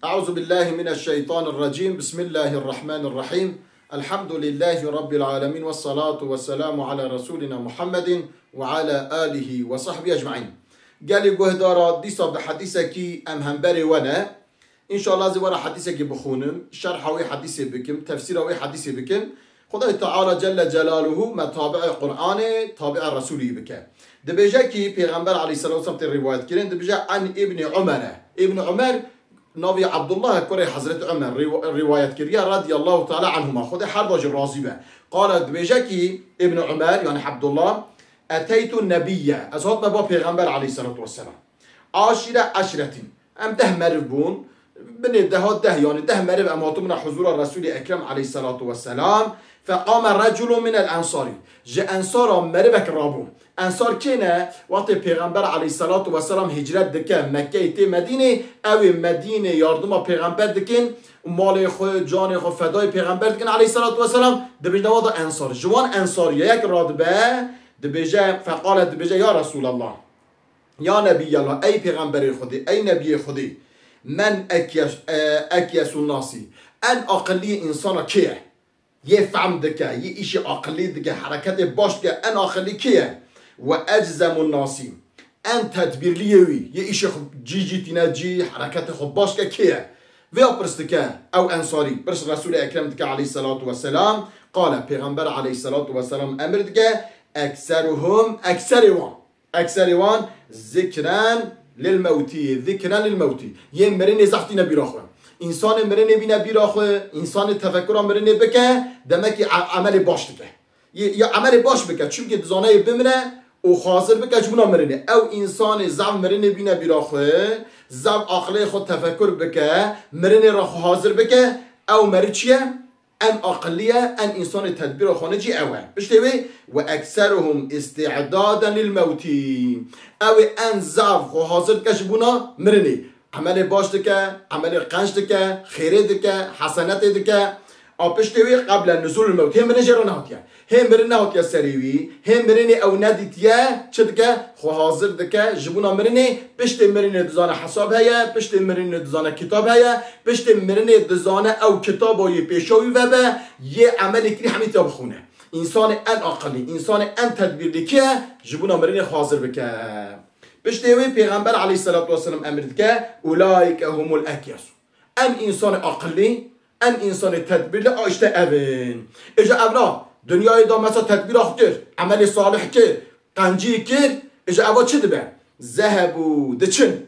أعوذ بالله من الشيطان الرجيم. بسم الله الرحمن الرحيم. الحمد لله رب العالمين والصلاة والسلام على رسولنا محمد وعلى آله وصحبه أجمعين. قال جهدارا ديسا بحديثكي أم همبري وانا إن شاء الله زوارا حديثكي بخونم شرح وي حديثي بكم تفسير وي حديثي بكم خدای تعالی جل جلاله متابع قرآن تابع رسولی بکه. دبیجه کی پیغمبر علیه السلام روایت کردن دبیجه عن ابن عمر نبی عبدالله کره حضرت عمر روایت کردن رضی الله تعالی عنهما خود هر دو راضی به. قال دبیجه کی ابن عمر یعنی عبدالله اتیت النبی از هات با پیغمبر علیه السلام عشرتین ام 10 مرد بون بني ده يعني 10 مرب اماتمنا حضور الرسول اكرم عليه الصلاه والسلام. فقام رجل من الانصار جاء انصار مربك رابون انصار كنا وقت پیغمبر عليه الصلاه والسلام هجرت دکن مکه ته مدینه او مدینه یاردم پیغمبر دکن مال خو جان خو فدای پیغمبر دکن عليه الصلاه والسلام دبیجه وضع انصار جوان انصار یک رادبه دبیجه فقال دبیجه یا رسول الله یا نبی الله ای پیغمبر خودی ای نبی خودی من اکیس الناسی ان اقلی انسان کیه یه فهم دکه یه ایش اقلی دکه حرکت باش که ان اقلی کیه و اجزم الناسی ان تدبیر لیوی یه ایش جی تینا جی حرکت خوب باش که کیه و پرست که او انصاری برس رسول اکرم دکه علیه الصلاة والسلام قال پیغمبر علیه الصلاة والسلام امر دکه اکثروان ذکران للموتی یه مرنه زختی نبی راخوه انسان مرنه بی نبی راخوه انسان تفکر مرنه بکه دمکی عمل باش بکه یا عمل باش بکه چون که دزانه بمره او حاضر بکه جمنا مرنه او انسان زعم مرنه بی نبی راخوه زعم عقله خود تفکر بکه مرنه راخو حاضر بکه او مری چیه ان اقلیه ان انسان تدبیر خانه جی اوه بشتوی و اکثرهم استعدادا للموتی او ان زعف و حاضر کشبونا مرنی عمل باش دکه عمل قنج دکه خیره دکه حسنت دکه بشتوی قبل نزول الموت هم مرنه جرانه هاتیه هم مرنه هاتیه سریوی هم مرنه او ندیتیه چه دکه خو حاضر دکه جبونا مرنه پشت مرنه دزانه حساب هیا پشت مرنه دزانه کتاب هیا پشت مرنه دزانه او کتاب های پیشوی و به یه عمل کلی همین تا بخونه انسان ان اقلی انسان ان تدبیر دکه جبونا مرنه حاضر بکه پشتوی پیغمبر علیه الصلاة والسلام امر که اولئک هم الاکیاس ان انسان اقلی ان انسان تدبیر آشته اوین اجا اولا دنیای دا مثلا تدبیر کرد عمل صالح کرد قنجی کرد اجا اوا چه دبه ذهبو دچن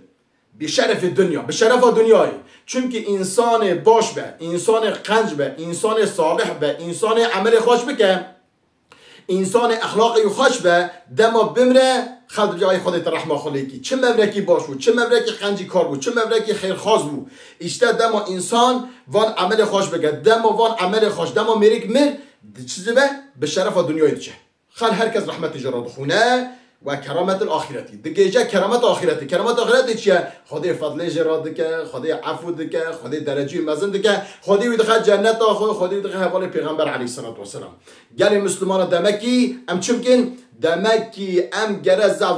به شرف دنیا به شرف دنیای چون که انسان باش به انسان قنج به انسان صالح به انسان عمل خوش بکن انسان اخلاقی خوش به دما بمره خلد جای خودت رحمه خلیکی چه مبرکی باش بود چه مبرکی قنجی کار بود چه مبرکی خیرخواز بود اشته دما انسان وان عمل خوش بگه دما وان عمل خوش دما میریک مر چیزی به شرف دنیای دیگه خل هر کس رحمت جراد خونه و کرامت الاخرتی دیگه جا کرامت آخرتی چیه خدای فضل جراد که خدای عفو که خدای درجه مزن که خدای ویدخ جنت آخو خدای ویدخ حوال پیغمبر علیه الصلاه والسلام گل مسلمان دمکی ام چمکن دمکی ام گره زب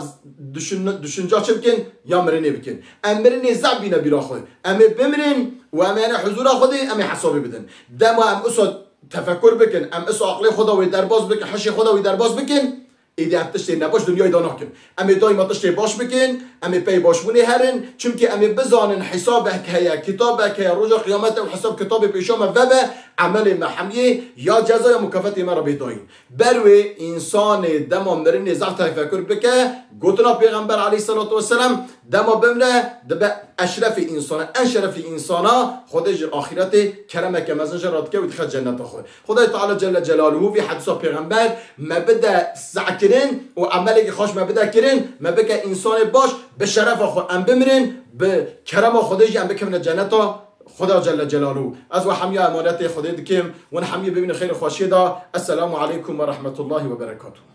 düşünce چمکن یا مرنه بکن ام مرنه زب بینه بیرا خود ام بمرن و ام حضور خدای ام حسابی بدن دم ام اسو تفکر بکن ام اسو عقل خدا و درباز بکن حش خدا و درباز بکن ایده تشتی نباش دنیای دانا کن امی دایما تشتی باش بکن امی پی باش بونی هرن چون که امی بزانن حساب که کتاب که روز قیامت و حساب کتاب پیشام و به عمل محمیه یا جزا یا مکافات ما را بداین بروی انسان دما مرن زعف تفکر بکه گوتنا پیغمبر علیه الصلاه والسلام دما بمره دب اشرف انسان اشرف انسانا خودش آخرت کرمه که مزنج راد که و دخل جنت خود خدای تعالی جل جلاله فی حدیث پیغمبر مبدا سعکرین و عملی که خوش مبدا کرین مبکه انسان باش به شرف خود ام بمرن به کرم خودش ام بکن جنت خدا جل جلاله از و حمیه امانت خدای دکیم و حمیه ببین خیر خوشی دا. السلام علیکم و رحمت الله و برکاته.